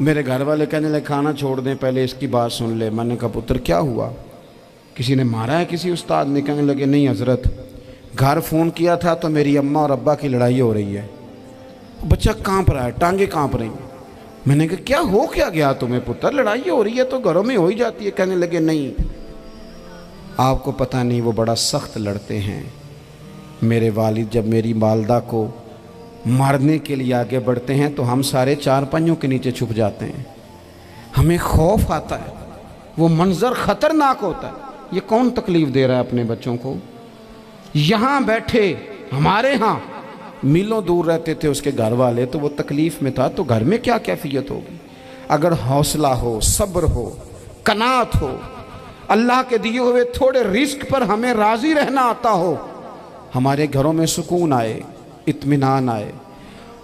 میرے گھر والے کہنے لگے کھانا چھوڑ دیں، پہلے اس کی بات سن لے۔ میں نے کہا پتر کیا ہوا، کسی نے مارا ہے کسی استاد نے؟ کہنے لگے نہیں حضرت، گھر فون کیا تھا تو میری اماں اور ابا کی لڑائی ہو رہی ہے۔ بچہ کانپ رہا ہے، ٹانگیں کانپ رہی ہیں۔ میں نے کہا کیا ہو کیا گیا تمہیں پتر، لڑائی ہو رہی ہے تو گھروں میں ہو ہی جاتی ہے۔ کہنے لگے نہیں، آپ کو پتہ نہیں وہ بڑا سخت لڑتے ہیں۔ میرے والد جب میری والدہ کو مارنے کے لیے آگے بڑھتے ہیں تو ہم سارے چارپائیوں کے نیچے چھپ جاتے ہیں، ہمیں خوف آتا ہے، وہ منظر خطرناک ہوتا ہے۔ یہ کون تکلیف دے رہا ہے اپنے بچوں کو؟ یہاں بیٹھے ہمارے ہاں میلوں دور رہتے تھے اس کے گھر والے، تو وہ تکلیف میں تھا، تو گھر میں کیا کیفیت ہوگی؟ اگر حوصلہ ہو، صبر ہو، قناعت ہو، اللہ کے دیے ہوئے تھوڑے رزق پر ہمیں راضی رہنا آتا ہو، ہمارے گھروں میں سکون آئے، اطمینان آئے،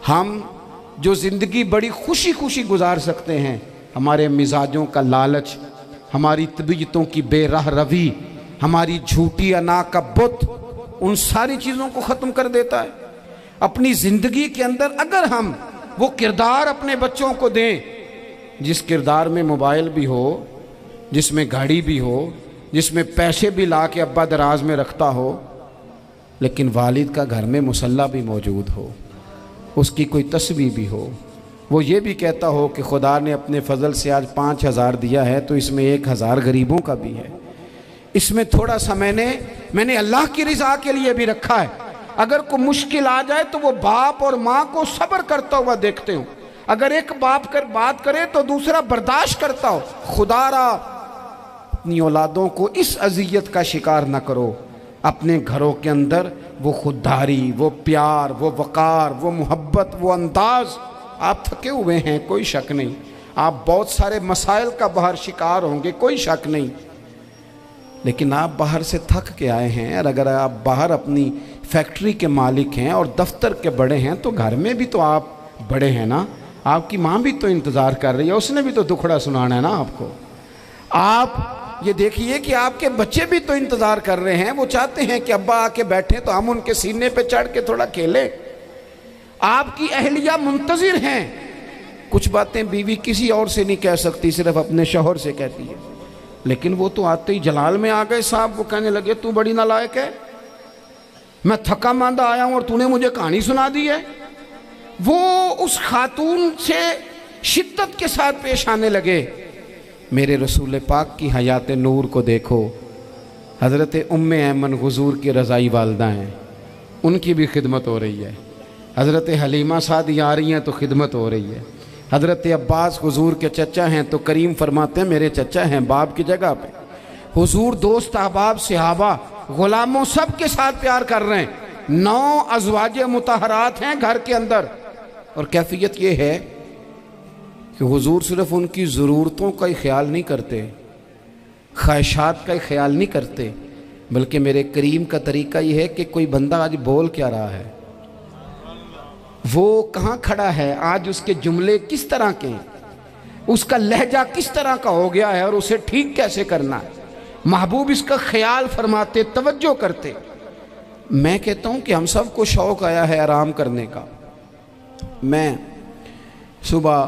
ہم جو زندگی بڑی خوشی خوشی گزار سکتے ہیں۔ ہمارے مزاجوں کا لالچ، ہماری طبیعتوں کی بے راہ روی، ہماری جھوٹی انا کا بت، ان ساری چیزوں کو ختم کر دیتا ہے۔ اپنی زندگی کے اندر اگر ہم وہ کردار اپنے بچوں کو دیں، جس کردار میں موبائل بھی ہو، جس میں گاڑی بھی ہو، جس میں پیسے بھی لا کے ابا دراز میں رکھتا ہو، لیکن والد کا گھر میں مصلی بھی موجود ہو، اس کی کوئی تسبیح بھی ہو، وہ یہ بھی کہتا ہو کہ خدا نے اپنے فضل سے آج 5,000 دیا ہے تو اس میں 1,000 غریبوں کا بھی ہے، اس میں تھوڑا سا میں نے اللہ کی رضا کے لیے بھی رکھا ہے۔ اگر کوئی مشکل آ جائے تو وہ باپ اور ماں کو صبر کرتا ہوا دیکھتے ہوں، اگر ایک باپ کر بات کرے تو دوسرا برداشت کرتا ہو۔ خدا را اپنی اولادوں کو اس اذیت کا شکار نہ کرو۔ اپنے گھروں کے اندر وہ خودداری، وہ پیار، وہ وقار، وہ محبت، وہ انداز۔ آپ تھکے ہوئے ہیں، کوئی شک نہیں، آپ بہت سارے مسائل کا باہر شکار ہوں گے، کوئی شک نہیں، لیکن آپ باہر سے تھک کے آئے ہیں، اور اگر آپ باہر اپنی فیکٹری کے مالک ہیں اور دفتر کے بڑے ہیں تو گھر میں بھی تو آپ بڑے ہیں نا۔ آپ کی ماں بھی تو انتظار کر رہی ہے، اس نے بھی تو دکھڑا سنانا ہے نا آپ کو۔ آپ یہ دیکھیے کہ آپ کے بچے بھی تو انتظار کر رہے ہیں، وہ چاہتے ہیں کہ ابا آ کے بیٹھیں تو ہم ان کے سینے پہ چڑھ کے تھوڑا کھیلیں۔ آپ کی اہلیہ منتظر ہیں، کچھ باتیں بیوی کسی اور سے نہیں کہہ سکتی، صرف اپنے شوہر سے کہتی ہے، لیکن وہ تو آتے ہی جلال میں آ گئے صاحب، وہ کہنے لگے تو بڑی نالائق ہے، میں تھکا ماندہ آیا ہوں اور تو نے مجھے کہانی سنا دی ہے۔ وہ اس خاتون سے شدت کے ساتھ پیش آنے لگے۔ میرے رسول پاک کی حیات نور کو دیکھو، حضرت ام ایمن حضور کی رضائی والدہ ہیں، ان کی بھی خدمت ہو رہی ہے، حضرت حلیمہ سعدیہ آ رہی ہیں تو خدمت ہو رہی ہے، حضرت عباس حضور کے چچا ہیں تو کریم فرماتے ہیں میرے چچا ہیں باپ کی جگہ پہ۔ حضور دوست احباب صحابہ غلاموں سب کے ساتھ پیار کر رہے ہیں، 9 ازواج مطہرات ہیں گھر کے اندر، اور کیفیت یہ ہے کہ حضور صرف ان کی ضرورتوں کا ہی خیال نہیں کرتے، خواہشات کا ہی خیال نہیں کرتے، بلکہ میرے کریم کا طریقہ یہ ہے کہ کوئی بندہ آج بول کیا رہا ہے، وہ کہاں کھڑا ہے آج، اس کے جملے کس طرح کے ہیں، اس کا لہجہ کس طرح کا ہو گیا ہے اور اسے ٹھیک کیسے کرنا ہے، محبوب اس کا خیال فرماتے، توجہ کرتے۔ میں کہتا ہوں کہ ہم سب کو شوق آیا ہے آرام کرنے کا۔ میں صبح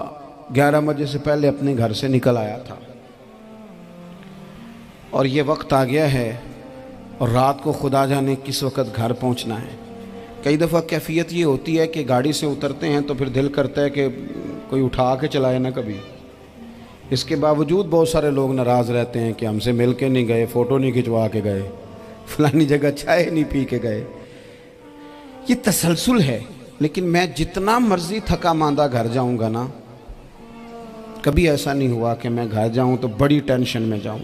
11 بجے سے پہلے اپنے گھر سے نکل آیا تھا، اور یہ وقت آ گیا ہے اور رات کو خدا جانے کس وقت گھر پہنچنا ہے۔ کئی دفعہ کیفیت یہ ہوتی ہے کہ گاڑی سے اترتے ہیں تو پھر دل کرتا ہے کہ کوئی اٹھا کے چلائے نہ کبھی، اس کے باوجود بہت سارے لوگ ناراض رہتے ہیں کہ ہم سے مل کے نہیں گئے، فوٹو نہیں کھنچوا کے گئے، فلانی جگہ چائے نہیں پی کے گئے۔ یہ تسلسل ہے، لیکن میں جتنا مرضی تھکا ماندہ گھر جاؤں گا نا، کبھی ایسا نہیں ہوا کہ میں گھر جاؤں تو بڑی ٹینشن میں جاؤں۔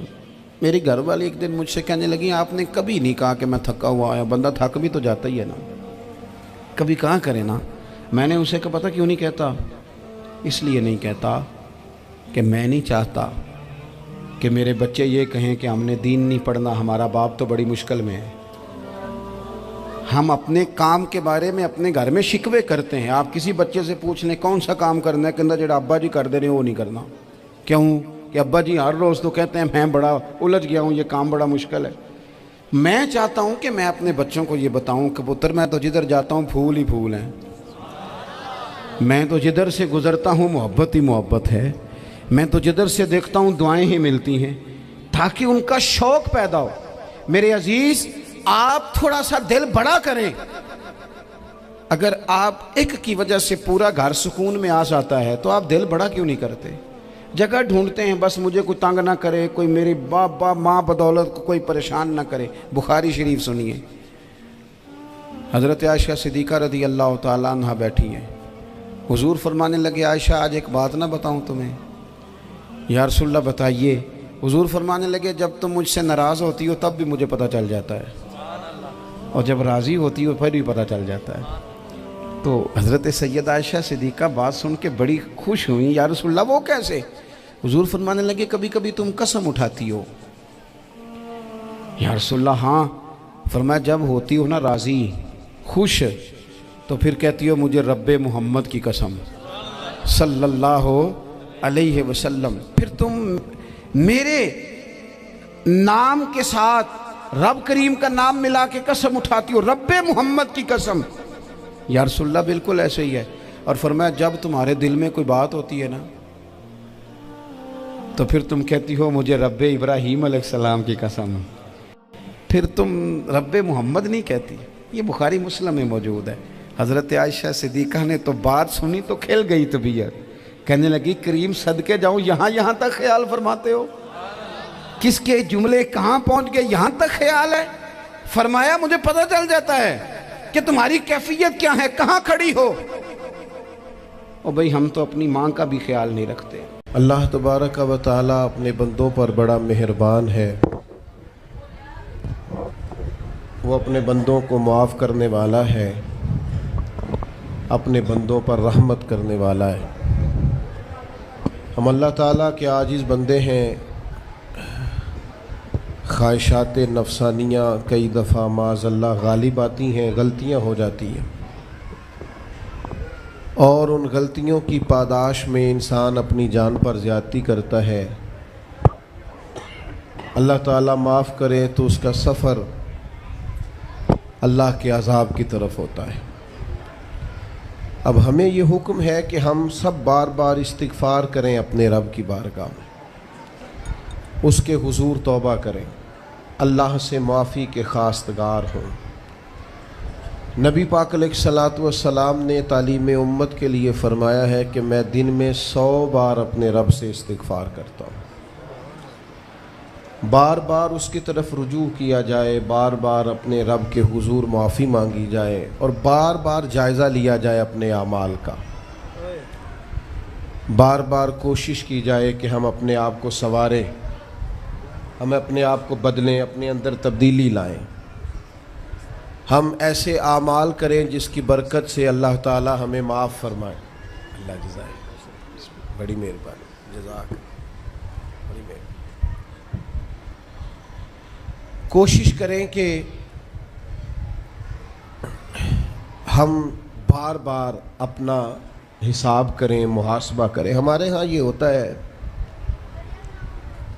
میری گھر والی ایک دن مجھ سے کہنے لگی آپ نے کبھی نہیں کہا کہ میں تھکا ہوا آیا، بندہ تھک بھی تو جاتا ہی ہے نا، کبھی کہاں کرے نا۔ میں نے اسے کہا پتہ کیوں نہیں کہتا؟ اس لیے نہیں کہتا کہ میں نہیں چاہتا کہ میرے بچے یہ کہیں کہ ہم نے دین نہیں پڑھنا، ہمارا باپ تو بڑی مشکل میں ہے۔ ہم اپنے کام کے بارے میں اپنے گھر میں شکوے کرتے ہیں۔ آپ کسی بچے سے پوچھ لیں کون سا کام کرنا ہے، کہنا جڑا ابا جی کر دے رہے ہیں وہ نہیں کرنا۔ کیوں؟ کہ ابا جی ہر روز تو کہتے ہیں میں بڑا الجھ گیا ہوں، یہ کام بڑا مشکل ہے۔ میں چاہتا ہوں کہ میں اپنے بچوں کو یہ بتاؤں کہ پتر میں تو جدھر جاتا ہوں پھول ہی پھول ہیں، میں تو جدھر سے گزرتا ہوں محبت ہی محبت ہے، میں تو جدھر سے دیکھتا ہوں دعائیں ہی ملتی ہیں، تاکہ ان کا شوق پیدا ہو۔ میرے عزیز، آپ تھوڑا سا دل بڑا کریں۔ اگر آپ ایک کی وجہ سے پورا گھر سکون میں آ جاتا ہے تو آپ دل بڑا کیوں نہیں کرتے؟ جگہ ڈھونڈتے ہیں بس مجھے کوئی تنگ نہ کرے، کوئی میری باپ ماں بدولت کو کوئی پریشان نہ کرے۔ بخاری شریف سنیے، حضرت عائشہ صدیقہ رضی اللہ تعالیٰ عنہ بیٹھی ہیں، حضور فرمانے لگے عائشہ آج ایک بات نہ بتاؤں تمہیں؟ یا رسول اللہ بتائیے۔ حضور فرمانے لگے جب تم مجھ سے ناراض ہوتی ہو تب بھی مجھے پتہ چل جاتا ہے، اور جب راضی ہوتی ہو پھر بھی پتہ چل جاتا ہے۔ تو حضرت سید عائشہ صدیقہ بات سن کے بڑی خوش ہوئیں، یا رسول اللہ وہ کیسے؟ حضور فرمانے لگے کبھی کبھی تم قسم اٹھاتی ہو۔ یا رسول اللہ ہاں۔ فرمایا جب ہوتی ہو نا راضی، خوش، تو پھر کہتی ہو مجھے رب محمد کی قسم صلی اللہ علیہ وسلم، پھر تم میرے نام کے ساتھ رب کریم کا نام ملا کے قسم اٹھاتی ہو، رب محمد کی قسم۔ یا رسول اللہ بالکل ایسے ہی ہے۔ اور فرمایا جب تمہارے دل میں کوئی بات ہوتی ہے نا تو پھر تم کہتی ہو مجھے رب ابراہیم علیہ السلام کی قسم، پھر تم رب محمد نہیں کہتی۔ یہ بخاری مسلم میں موجود ہے۔ حضرت عائشہ صدیقہ نے تو بات سنی تو کھل گئی طبیعت، کہنے لگی کریم صدقے جاؤں، یہاں تک خیال فرماتے ہو؟ کس کے جملے کہاں پہنچ گئے، یہاں تک خیال ہے؟ فرمایا مجھے پتہ چل جاتا ہے کہ تمہاری کیفیت کیا ہے، کہاں کھڑی ہو۔ اور بھئی ہم تو اپنی ماں کا بھی خیال نہیں رکھتے۔ اللہ تبارک و تعالی اپنے بندوں پر بڑا مہربان ہے، وہ اپنے بندوں کو معاف کرنے والا ہے، اپنے بندوں پر رحمت کرنے والا ہے۔ ہم اللہ تعالیٰ کے عاجز بندے ہیں، خواہشات نفسانیہ کئی دفعہ معاذ اللہ غالب آتی ہیں، غلطیاں ہو جاتی ہیں، اور ان غلطیوں کی پاداش میں انسان اپنی جان پر زیادتی کرتا ہے۔ اللہ تعالیٰ معاف کرے تو اس کا سفر اللہ کے عذاب کی طرف ہوتا ہے۔ اب ہمیں یہ حکم ہے کہ ہم سب بار بار استغفار کریں اپنے رب کی بارگاہ میں، اس کے حضور توبہ کریں، اللہ سے معافی کے خواستگار ہوں۔ نبی پاک علیہ الصلوۃ والسلام نے تعلیم امت کے لیے فرمایا ہے کہ میں دن میں 100 بار اپنے رب سے استغفار کرتا ہوں۔ بار بار اس کی طرف رجوع کیا جائے، بار بار اپنے رب کے حضور معافی مانگی جائے، اور بار بار جائزہ لیا جائے اپنے اعمال کا، بار بار کوشش کی جائے کہ ہم اپنے آپ کو سنواریں، ہم اپنے آپ کو بدلیں، اپنے اندر تبدیلی لائیں، ہم ایسے اعمال کریں جس کی برکت سے اللہ تعالی ہمیں معاف فرمائے۔ اللہ جزائے، بڑی مہربانی، جزاک بڑی مہربانی۔ کوشش کریں کہ ہم بار بار اپنا حساب کریں، محاسبہ کریں۔ ہمارے ہاں یہ ہوتا ہے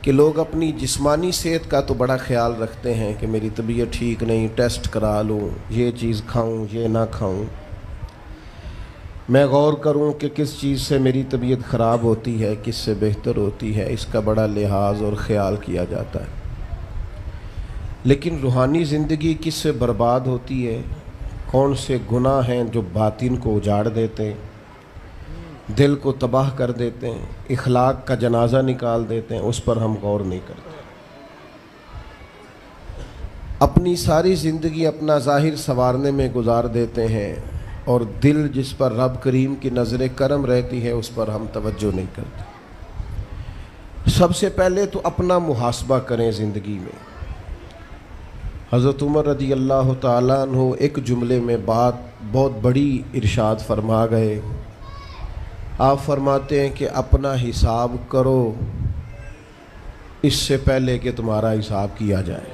کہ لوگ اپنی جسمانی صحت کا تو بڑا خیال رکھتے ہیں کہ میری طبیعت ٹھیک نہیں، ٹیسٹ کرا لوں، یہ چیز کھاؤں، یہ نہ کھاؤں، میں غور کروں کہ کس چیز سے میری طبیعت خراب ہوتی ہے، کس سے بہتر ہوتی ہے، اس کا بڑا لحاظ اور خیال کیا جاتا ہے۔ لیکن روحانی زندگی کس سے برباد ہوتی ہے، کون سے گناہ ہیں جو باطن کو اجاڑ دیتے ہیں، دل کو تباہ کر دیتے ہیں، اخلاق کا جنازہ نکال دیتے ہیں، اس پر ہم غور نہیں کرتے۔ اپنی ساری زندگی اپنا ظاہر سنوارنے میں گزار دیتے ہیں، اور دل جس پر رب کریم کی نظر کرم رہتی ہے اس پر ہم توجہ نہیں کرتے۔ سب سے پہلے تو اپنا محاسبہ کریں زندگی میں۔ حضرت عمر رضی اللہ تعالیٰ عنہ ایک جملے میں بات بہت بڑی ارشاد فرما گئے۔ آپ فرماتے ہیں کہ اپنا حساب کرو اس سے پہلے کہ تمہارا حساب کیا جائے،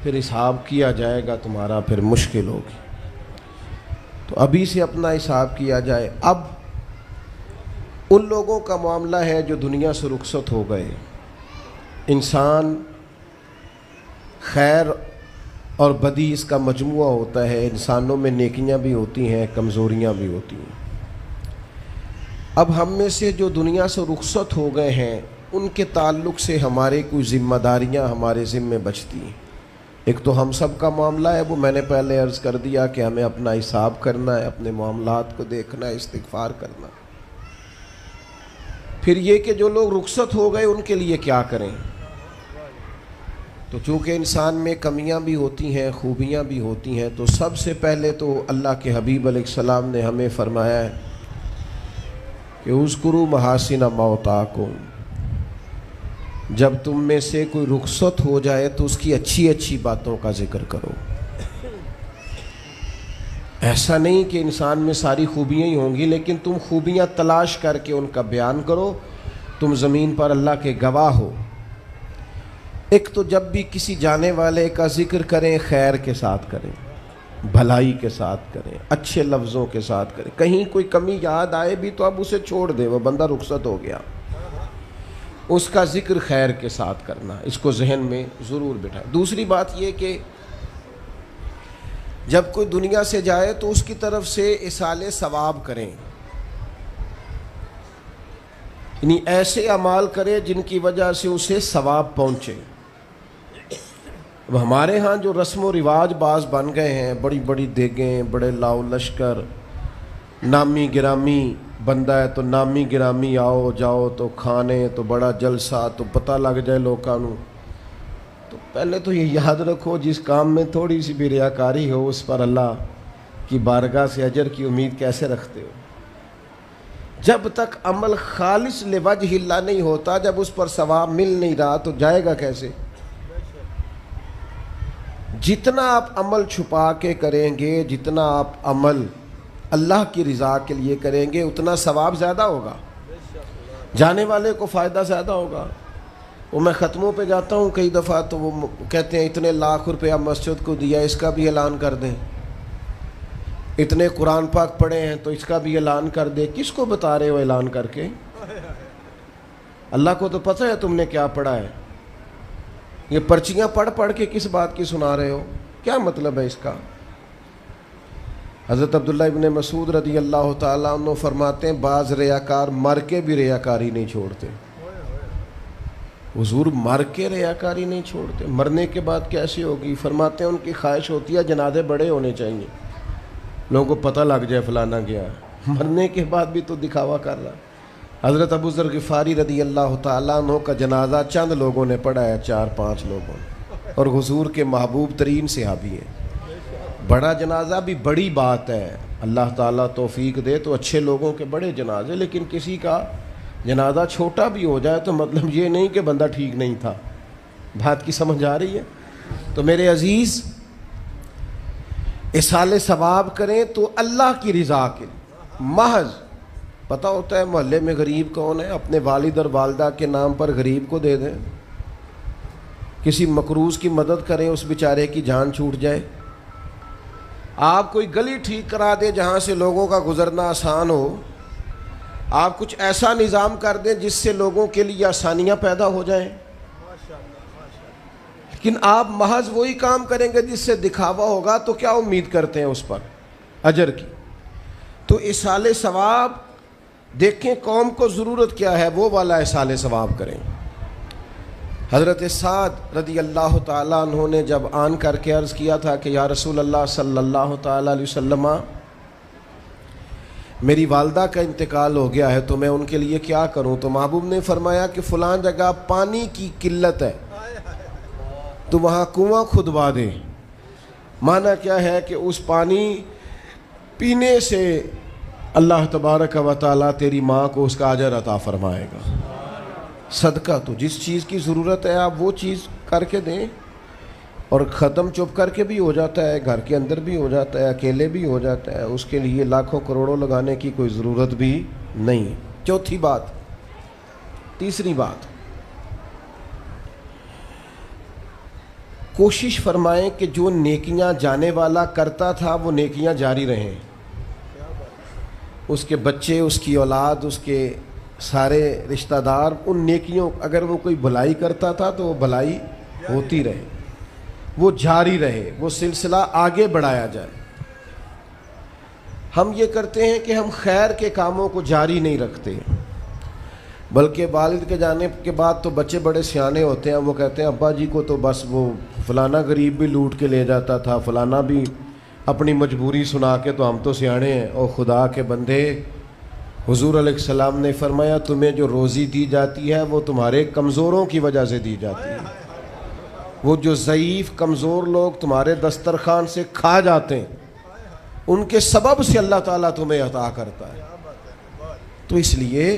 پھر حساب کیا جائے گا تمہارا پھر مشکل ہوگی، تو ابھی سے اپنا حساب کیا جائے۔ اب ان لوگوں کا معاملہ ہے جو دنیا سے رخصت ہو گئے، انسان خیر اور بدی اس کا مجموعہ ہوتا ہے. انسانوں میں نیکیاں بھی ہوتی ہیں، کمزوریاں بھی ہوتی ہیں. اب ہم میں سے جو دنیا سے رخصت ہو گئے ہیں ان کے تعلق سے ہمارے کوئی ذمہ داریاں ہمارے ذمے بچتی ہیں. ایک تو ہم سب کا معاملہ ہے، وہ میں نے پہلے عرض کر دیا کہ ہمیں اپنا حساب کرنا ہے، اپنے معاملات کو دیکھنا ہے، استغفار کرنا. پھر یہ کہ جو لوگ رخصت ہو گئے ان کے لیے کیا کریں. تو چونکہ انسان میں کمیاں بھی ہوتی ہیں، خوبیاں بھی ہوتی ہیں، تو سب سے پہلے تو اللہ کے حبیب علیہ السلام نے ہمیں فرمایا ہے کہ اذکروا محاسن موتاکم، جب تم میں سے کوئی رخصت ہو جائے تو اس کی اچھی اچھی باتوں کا ذکر کرو. ایسا نہیں کہ انسان میں ساری خوبیاں ہی ہوں گی، لیکن تم خوبیاں تلاش کر کے ان کا بیان کرو. تم زمین پر اللہ کے گواہ ہو. ایک تو جب بھی کسی جانے والے کا ذکر کریں خیر کے ساتھ کریں، بھلائی کے ساتھ کریں، اچھے لفظوں کے ساتھ کریں. کہیں کوئی کمی یاد آئے بھی تو اب اسے چھوڑ دے، وہ بندہ رخصت ہو گیا. اس کا ذکر خیر کے ساتھ کرنا، اس کو ذہن میں ضرور بٹھائیں. دوسری بات یہ کہ جب کوئی دنیا سے جائے تو اس کی طرف سے ایصال ثواب کریں، یعنی ایسے اعمال کریں جن کی وجہ سے اسے ثواب پہنچے. اب ہمارے ہاں جو رسم و رواج بعض بن گئے ہیں، بڑی بڑی دیگیں، بڑے لاؤ لشکر، نامی گرامی بندہ ہے تو نامی گرامی آؤ جاؤ تو کھانے تو بڑا جلسہ تو پتہ لگ جائے لوکاں نوں. تو پہلے تو یہ یاد رکھو جس کام میں تھوڑی سی بھی ریاکاری ہو اس پر اللہ کی بارگاہ سے اجر کی امید کیسے رکھتے ہو؟ جب تک عمل خالص لوجہ اللہ نہیں ہوتا، جب اس پر ثواب مل نہیں رہا تو جائے گا کیسے؟ جتنا آپ عمل چھپا کے کریں گے، جتنا آپ عمل اللہ کی رضا کے لیے کریں گے، اتنا ثواب زیادہ ہوگا، جانے والے کو فائدہ زیادہ ہوگا. وہ میں ختموں پہ جاتا ہوں کئی دفعہ تو وہ کہتے ہیں اتنے لاکھ روپیہ مسجد کو دیا، اس کا بھی اعلان کر دیں. اتنے قرآن پاک پڑھے ہیں تو اس کا بھی اعلان کر دے. کس کو بتا رہے ہو اعلان کر کے؟ اللہ کو تو پتہ ہے تم نے کیا پڑھا ہے. یہ پرچیاں پڑھ پڑھ کے کس بات کی سنا رہے ہو؟ کیا مطلب ہے اس کا؟ حضرت عبداللہ ابن مسعود رضی اللہ تعالیٰ عنہ فرماتے ہیں بعض ریاکار مر کے بھی ریاکاری نہیں چھوڑتے. حضور مر کے ریاکاری نہیں چھوڑتے، مرنے کے بعد کیسی ہوگی؟ فرماتے ہیں ان کی خواہش ہوتی ہے جنازے بڑے ہونے چاہیے، لوگوں کو پتہ لگ جائے فلانا گیا. مرنے کے بعد بھی تو دکھاوا کر رہا. حضرت ابو ذر غفاری رضی اللہ تعالیٰ عنہ کا جنازہ چند لوگوں نے پڑھا ہے، 4-5 لوگوں نے، اور حضور کے محبوب ترین صحابی ہیں. بڑا جنازہ بھی بڑی بات ہے، اللہ تعالیٰ توفیق دے تو اچھے لوگوں کے بڑے جنازے، لیکن کسی کا جنازہ چھوٹا بھی ہو جائے تو مطلب یہ نہیں کہ بندہ ٹھیک نہیں تھا. بات کی سمجھ آ رہی ہے؟ تو میرے عزیز، ایصال ثواب کریں تو اللہ کی رضا کے محض پتہ ہوتا ہے محلے میں غریب کون ہے، اپنے والد اور والدہ کے نام پر غریب کو دے دیں. کسی مقروض کی مدد کریں، اس بیچارے کی جان چھوٹ جائے. آپ کوئی گلی ٹھیک کرا دیں جہاں سے لوگوں کا گزرنا آسان ہو. آپ کچھ ایسا نظام کر دیں جس سے لوگوں کے لیے آسانیاں پیدا ہو جائیں. لیکن آپ محض وہی کام کریں گے جس سے دکھاوا ہوگا تو کیا امید کرتے ہیں اس پر اجر کی؟ تو ایصال ثواب دیکھیں قوم کو ضرورت کیا ہے، وہ والا ایصال ثواب کریں. حضرت سعد رضی اللہ تعالیٰ عنہ نے جب آن کر کے عرض کیا تھا کہ یا رسول اللہ صلی اللہ تعالیٰ علیہ وسلم، میری والدہ کا انتقال ہو گیا ہے تو میں ان کے لیے کیا کروں؟ تو محبوب نے فرمایا کہ فلاں جگہ پانی کی قلت ہے تو وہاں کنواں کھدوا دے. معنی کیا ہے کہ اس پانی پینے سے اللہ تبارک و تعالیٰ تیری ماں کو اس کا اجر عطا فرمائے گا. صدقہ تو جس چیز کی ضرورت ہے آپ وہ چیز کر کے دیں، اور ختم چپ کر کے بھی ہو جاتا ہے، گھر کے اندر بھی ہو جاتا ہے، اکیلے بھی ہو جاتا ہے. اس کے لیے لاکھوں کروڑوں لگانے کی کوئی ضرورت بھی نہیں. چوتھی بات، تیسری بات، کوشش فرمائیں کہ جو نیکیاں جانے والا کرتا تھا وہ نیکیاں جاری رہیں. اس کے بچے، اس کی اولاد، اس کے سارے رشتہ دار ان نیکیوں، اگر وہ کوئی بھلائی کرتا تھا تو وہ بھلائی ہوتی رہے. وہ جاری رہے، وہ سلسلہ آگے بڑھایا جائے۔ ہم یہ کرتے ہیں کہ ہم خیر کے کاموں کو جاری نہیں رکھتے، بلکہ والد کے جانے کے بعد تو بچے بڑے سیانے ہوتے ہیں، وہ کہتے ہیں ابا جی کو تو بس وہ فلانا غریب بھی لوٹ کے لے جاتا تھا، فلانا بھی اپنی مجبوری سنا کے، تو ہم تو سیانے ہیں۔ اور خدا کے بندے، حضور علیہ السلام نے فرمایا تمہیں جو روزی دی جاتی ہے وہ تمہارے کمزوروں کی وجہ سے دی جاتی ہے۔ وہ جو ضعیف کمزور لوگ تمہارے دسترخوان سے کھا جاتے ہیں، ان کے سبب سے اللہ تعالیٰ تمہیں عطا کرتا ہے۔ تو اس لیے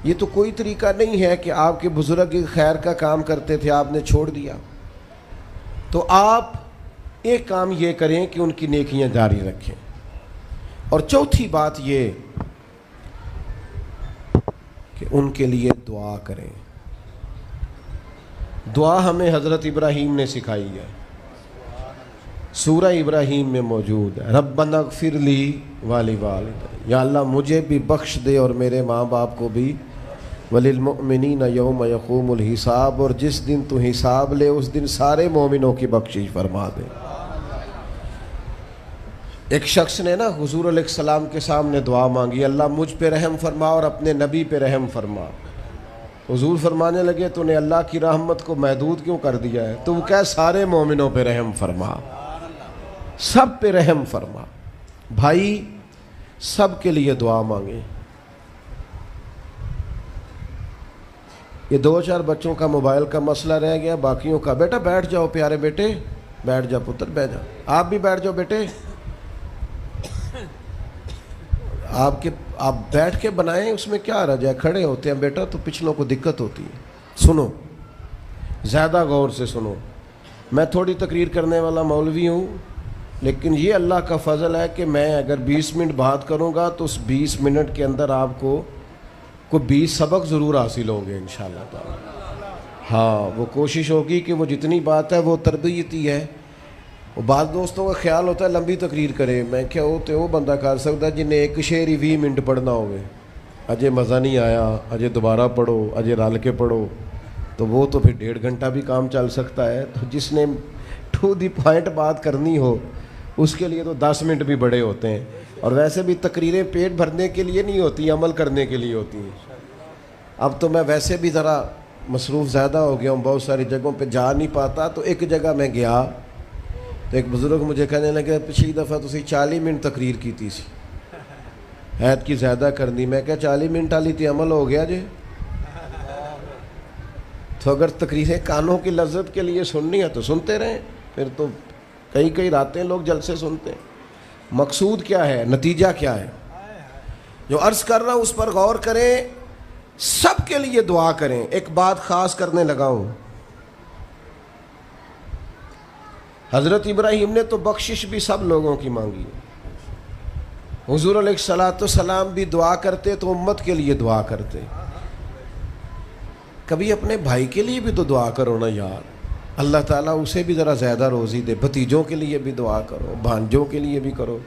یہ تو کوئی طریقہ نہیں ہے کہ آپ کے بزرگ خیر کا کام کرتے تھے، آپ نے چھوڑ دیا۔ تو آپ ایک کام یہ کریں کہ ان کی نیکیاں جاری رکھیں۔ اور چوتھی بات یہ کہ ان کے لیے دعا کریں۔ دعا ہمیں حضرت ابراہیم نے سکھائی ہے، سورہ ابراہیم میں موجود ہے، ربنا اغفر لی ولوالدی، یا اللہ مجھے بھی بخش دے اور میرے ماں باپ کو بھی، وللمؤمنین یوم یقوم الحساب، اور جس دن تو حساب لے اس دن سارے مومنوں کی بخشش فرما دے۔ ایک شخص نے نا حضور علیہ السلام کے سامنے دعا مانگی، اللہ مجھ پہ رحم فرما اور اپنے نبی پہ رحم فرما۔ حضور فرمانے لگے تو نے اللہ کی رحمت کو محدود کیوں کر دیا ہے؟ تو کہہ سارے مومنوں پہ رحم فرما، سب پہ رحم فرما۔ بھائی سب کے لیے دعا مانگیں۔ یہ 2-4 بچوں کا موبائل کا مسئلہ رہ گیا، باقیوں کا بیٹا بیٹھ جاؤ، پیارے بیٹے بیٹھ جاؤ، پتر بیٹھ جاؤ، آپ بھی بیٹھ جاؤ بیٹے، آپ بیٹھ کے بنائیں، اس میں کیا رہ جائے، کھڑے ہوتے ہیں بیٹا تو پچھلوں کو دقت ہوتی ہے۔ سنو، زیادہ غور سے سنو، میں تھوڑی تقریر کرنے والا مولوی ہوں، لیکن یہ اللہ کا فضل ہے کہ میں اگر 20 منٹ بات کروں گا تو اس 20 منٹ کے اندر آپ کو کوئی 20 سبق ضرور حاصل ہوں گے انشاءاللہ تعالی۔ ہاں، وہ کوشش ہوگی کہ وہ جتنی بات ہے وہ تربیتی ہے۔ وہ بعض دوستوں کا خیال ہوتا ہے لمبی تقریر کرے، میں کیا ہوتے وہ بندہ کر سکتا ہے جنہیں ایک شعر ہی 20 منٹ پڑھنا ہوگے، اجے مزہ نہیں آیا، اجے دوبارہ پڑھو، اجے رل کے پڑھو، تو وہ تو پھر 1.5 گھنٹہ بھی کام چل سکتا ہے۔ تو جس نے ٹو دی پوائنٹ بات کرنی ہو اس کے لیے تو 10 منٹ بھی بڑے ہوتے ہیں۔ اور ویسے بھی تقریریں پیٹ بھرنے کے لیے نہیں ہوتی، عمل کرنے کے لیے ہوتی ہیں۔ اب تو میں ویسے بھی ذرا مصروف زیادہ ہو گیا ہوں، بہت ساری جگہوں پہ جا نہیں پاتا، تو ایک جگہ میں گیا تو ایک بزرگ مجھے کہنے لگے پچھلی دفعہ تسی 40 منٹ تقریر کی تھی سی، عید کی زیادہ کرنی۔ میں کہا 40 منٹ والی تے عمل ہو گیا جی۔ تو اگر تقریریں کانوں کی لذت کے لیے سننی ہے تو سنتے رہیں، پھر تو کئی راتیں لوگ جلسے سنتے ہیں۔ مقصود کیا ہے، نتیجہ کیا ہے؟ جو عرض کر رہا ہوں اس پر غور کریں، سب کے لیے دعا کریں۔ ایک بات خاص کرنے لگا ہوں، حضرت ابراہیم نے تو بخشش بھی سب لوگوں کی مانگی، حضور علیہ السلام بھی دعا کرتے تو امت کے لیے دعا کرتے۔ کبھی اپنے بھائی کے لیے بھی تو دعا کرو نا یار، اللہ تعالیٰ اسے بھی ذرا زیادہ روزی دے۔ بھتیجوں کے لیے بھی دعا کرو، بھانجوں کے لیے بھی کرو۔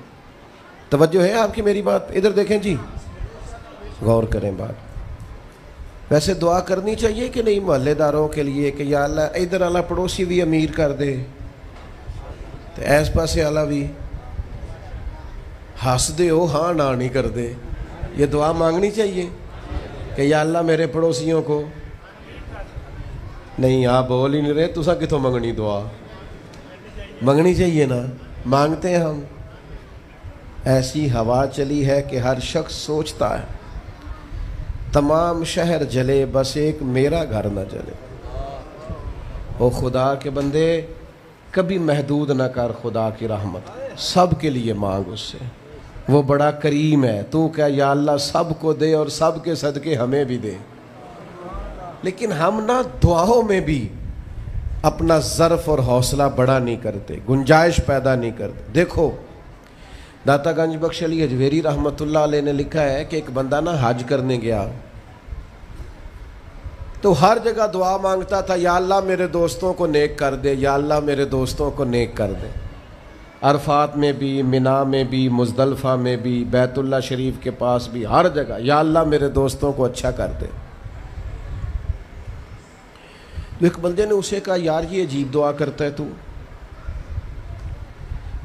توجہ ہے آپ کی میری بات؟ ادھر دیکھیں جی، غور کریں بات۔ ویسے دعا کرنی چاہیے کہ نہیں محلے داروں کے لیے کہ یا اللہ ادھر والا پڑوسی بھی امیر کر دے، تو ایس پاسے والا بھی ہنس دے ہو ہاں نہ نہیں کر دے۔ یہ دعا مانگنی چاہیے کہ یا اللہ میرے پڑوسیوں کو، نہیں آپ بول ہی نہیں رہے، تسا کتوں منگنی دعا؟ منگنی چاہیے نا، مانگتے ہیں ہم۔ ایسی ہوا چلی ہے کہ ہر شخص سوچتا ہے تمام شہر جلے بس ایک میرا گھر نہ جلے۔ او خدا کے بندے، کبھی محدود نہ کر خدا کی رحمت، سب کے لیے مانگ اس سے، وہ بڑا کریم ہے۔ تو کہہ یا اللہ سب کو دے اور سب کے صدقے ہمیں بھی دے۔ لیکن ہم نا دعاؤں میں بھی اپنا ظرف اور حوصلہ بڑا نہیں کرتے، گنجائش پیدا نہیں کرتے۔ دیکھو داتا گنج بخش علی حجویری رحمۃ اللہ علیہ نے لکھا ہے کہ ایک بندہ نا حج کرنے گیا تو ہر جگہ دعا مانگتا تھا، یا اللہ میرے دوستوں کو نیک کر دے، یا اللہ میرے دوستوں کو نیک کر دے۔ عرفات میں بھی، منا میں بھی، مزدلفہ میں بھی، بیت اللہ شریف کے پاس بھی، ہر جگہ یا اللہ میرے دوستوں کو اچھا کر دے۔ تو ایک بندے نے اسے کہا یار یہ عجیب دعا کرتا ہے تو،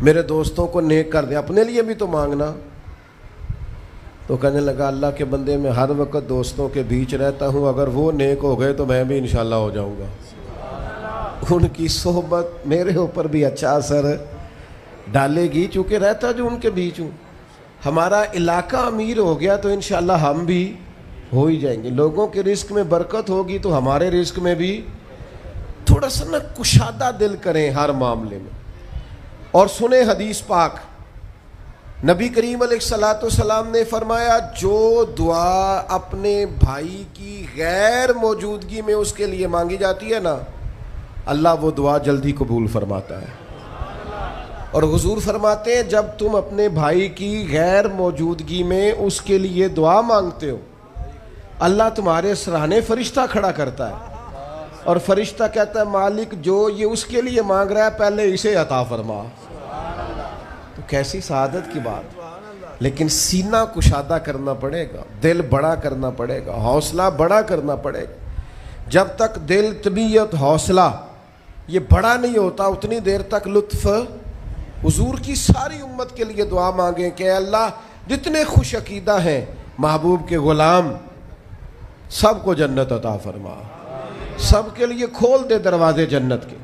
میرے دوستوں کو نیک کر دیں, اپنے لیے بھی تو مانگنا. تو کہنے لگا اللہ کے بندے میں ہر وقت دوستوں کے بیچ رہتا ہوں, اگر وہ نیک ہو گئے تو میں بھی انشاءاللہ ہو جاؤں گا. ان کی صحبت میرے اوپر بھی اچھا اثر ڈالے گی, چونکہ رہتا جو ان کے بیچ ہوں. ہمارا علاقہ امیر ہو گیا تو انشاءاللہ ہم بھی ہو ہی جائیں گے. لوگوں کے رزق میں برکت ہوگی تو ہمارے رزق میں بھی تھوڑا سا نا کشادہ دل کریں ہر معاملے میں. اور سنیں حدیث پاک, نبی کریم علیہ الصلوۃ والسلام نے فرمایا جو دعا اپنے بھائی کی غیر موجودگی میں اس کے لیے مانگی جاتی ہے نا, اللہ وہ دعا جلدی قبول فرماتا ہے. اور حضور فرماتے ہیں جب تم اپنے بھائی کی غیر موجودگی میں اس کے لیے دعا مانگتے ہو, اللہ تمہارے سرانے فرشتہ کھڑا کرتا ہے, اور فرشتہ کہتا ہے مالک جو یہ اس کے لیے مانگ رہا ہے پہلے اسے عطا فرما. تو کیسی سعادت کی بات. لیکن سینہ کشادہ کرنا پڑے گا, دل بڑا کرنا پڑے گا, حوصلہ بڑا کرنا پڑے گا. جب تک دل, طبیعت, حوصلہ یہ بڑا نہیں ہوتا اتنی دیر تک لطف. حضور کی ساری امت کے لیے دعا مانگیں کہ اے اللہ جتنے خوش عقیدہ ہیں محبوب کے غلام سب کو جنت عطا فرما, سب کے لیے کھول دے دروازے جنت کے.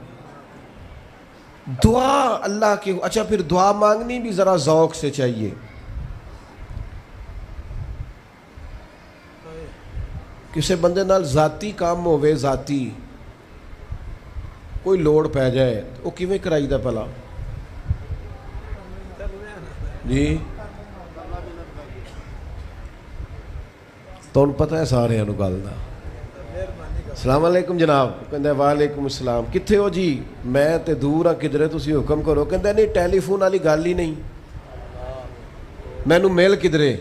دعا اللہ کی. اچھا پھر دعا مانگنی بھی ذرا ذوق سے چاہیے. کسی بندے نال ذاتی کام ہوئے, ذاتی کوئی لوڑ پہ جائے وہ کیویں کرائی دا پلا جی؟ تو ان پتہ ہے سارے انو گل دا. السلام علیکم جناب. کہندا وعلیکم السلام. کتھے ہو جی؟ میں تے دور ہاں کدھرے, تسی حکم کرو. کہندا نہیں ٹیلی فون والی گل ہی نہیں, مینوں مل کدھرے.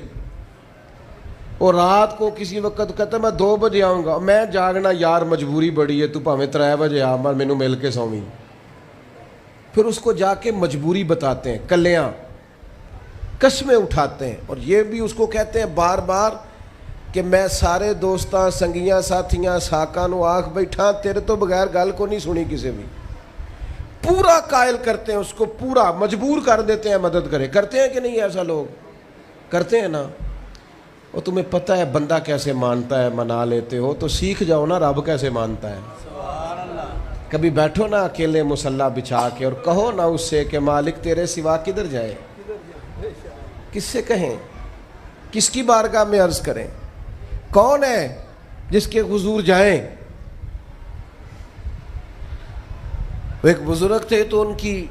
اور رات کو کسی وقت کہتا میں 2 بجے آؤں گا, میں جاگنا یار مجبوری بڑی ہے, تو پاویں 3 بجے آ مر مینوں مل کے سوویں. پھر اس کو جا کے مجبوری بتاتے ہیں, کلیاں قسمیں اٹھاتے ہیں, اور یہ بھی اس کو کہتے ہیں بار بار کہ میں سارے دوستاں سنگیاں ساتھیاں ساکاں نو آکھ بیٹھا تیرے تو بغیر گل کو نہیں سنی کسی بھی. پورا قائل کرتے ہیں اس کو, پورا مجبور کر دیتے ہیں مدد کرے. کرتے ہیں کہ نہیں ایسا لوگ کرتے ہیں نا. اور تمہیں پتہ ہے بندہ کیسے مانتا ہے, منا لیتے ہو تو سیکھ جاؤ نا رب کیسے مانتا ہے. کبھی بیٹھو نا اکیلے مصلی بچھا کے اور کہو نا اس سے کہ مالک تیرے سوا کدھر جائے, کس سے کہیں, کس کی بارگاہ میں عرض کریں, کون ہے جس کے حضور جائیں. وہ ایک بزرگ تھے تو ان کی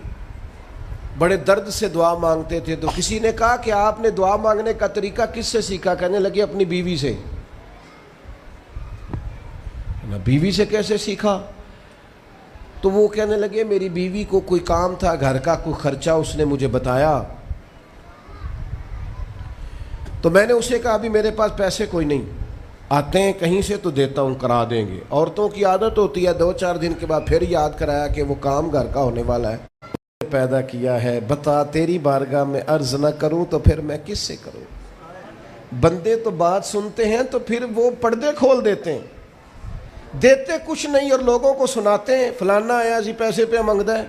بڑے درد سے دعا مانگتے تھے, تو کسی نے کہا کہ آپ نے دعا مانگنے کا طریقہ کس سے سیکھا؟ کہنے لگے اپنی بیوی سے. بیوی سے کیسے سیکھا؟ تو وہ کہنے لگے میری بیوی کو کوئی کام تھا گھر کا, کوئی خرچہ اس نے مجھے بتایا, تو میں نے اسے کہا ابھی میرے پاس پیسے کوئی نہیں, آتے ہیں کہیں سے تو دیتا ہوں, کرا دیں گے. عورتوں کی عادت ہوتی ہے 2-4 دن کے بعد پھر یاد کرایا کہ وہ کام گھر کا ہونے والا ہے, پیدا کیا ہے, بتا تیری بارگاہ میں عرض نہ کروں تو پھر میں کس سے کروں. بندے تو بات سنتے ہیں تو پھر وہ پردے کھول دیتے ہیں, دیتے کچھ نہیں اور لوگوں کو سناتے ہیں فلانا آیا جی پیسے پہ منگدا ہے.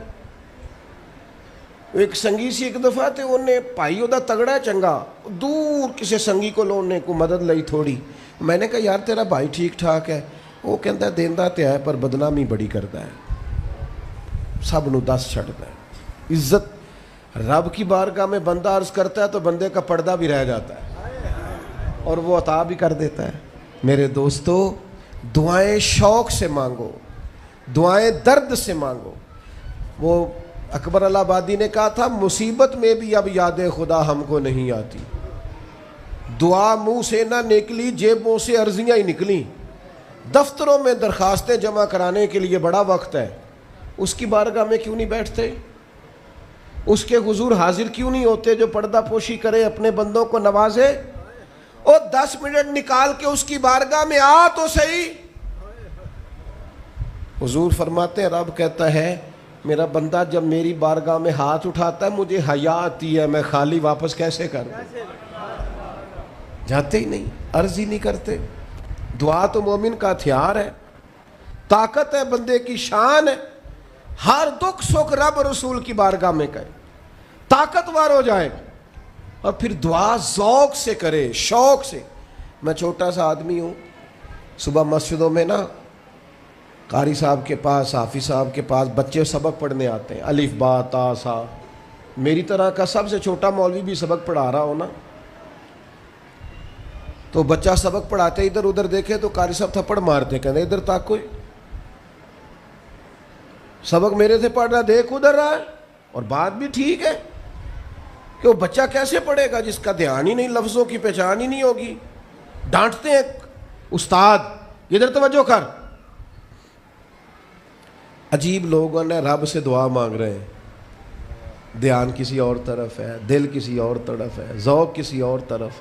ایک سنگی سی ایک دفعہ تے انہیں پائی دا تگڑا ہے چنگا, دور کسی سنگی کو لونے کو مدد لئی تھوڑی. میں نے کہا یار تیرا بھائی ٹھیک ٹھاک ہے؟ وہ کہتا ہے دیندا تے ہے پر بدنامی بڑی کرتا ہے, سب نو دس چھڑتا ہے. عزت رب کی بارگاہ میں بندہ عرض کرتا ہے تو بندے کا پردہ بھی رہ جاتا ہے اور وہ عطا بھی کر دیتا ہے. میرے دوستو دعائیں شوق سے مانگو, دعائیں درد سے مانگو. وہ اکبر اللہ آبادی نے کہا تھا مصیبت میں بھی اب یاد خدا ہم کو نہیں آتی. دعا منہ سے نہ نکلی, جیبوں سے عرضیاں ہی نکلیں. دفتروں میں درخواستیں جمع کرانے کے لیے بڑا وقت ہے, اس کی بارگاہ میں کیوں نہیں بیٹھتے؟ اس کے حضور حاضر کیوں نہیں ہوتے جو پردہ پوشی کرے, اپنے بندوں کو نوازے؟ اور 10 منٹ نکال کے اس کی بارگاہ میں آ تو صحیح. حضور فرماتے ہیں رب کہتا ہے میرا بندہ جب میری بارگاہ میں ہاتھ اٹھاتا ہے مجھے حیا آتی ہے, میں خالی واپس کیسے کروں. جاتے ہی نہیں, عرض ہی نہیں کرتے. دعا تو مومن کا ہتھیار ہے, طاقت ہے بندے کی, شان ہے. ہر دکھ سکھ رب رسول کی بارگاہ میں کہے. طاقتور ہو جائے اور پھر دعا ذوق سے کرے, شوق سے. میں چھوٹا سا آدمی ہوں, صبح مسجدوں میں نا قاری صاحب کے پاس, حافظ صاحب کے پاس بچے سبق پڑھنے آتے ہیں, الف با تا سا. میری طرح کا سب سے چھوٹا مولوی بھی سبق پڑھا رہا ہو نا, تو بچہ سبق پڑھاتے ادھر ادھر دیکھے تو قاری صاحب تھپڑ مارتے, کہتے ادھر تک کوئی سبق میرے سے پڑھ رہا, دیکھ ادھر رہا ہے. اور بات بھی ٹھیک ہے کہ وہ بچہ کیسے پڑھے گا جس کا دھیان ہی نہیں, لفظوں کی پہچان ہی نہیں ہوگی. ڈانٹتے ہیں استاد, ادھر توجہ کر. عجیب لوگوں نے رب سے دعا مانگ رہے ہیں, دھیان کسی اور طرف ہے, دل کسی اور طرف ہے, ذوق کسی اور طرف,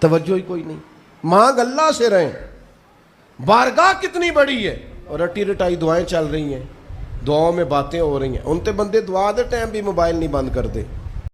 توجہ ہی کوئی نہیں. مانگ اللہ سے رہیں. بارگاہ کتنی بڑی ہے اور رٹی رٹائی دعائیں چل رہی ہیں, دعاؤں میں باتیں ہو رہی ہیں. ان تے بندے دعا دے ٹائم بھی موبائل نہیں بند کرتے.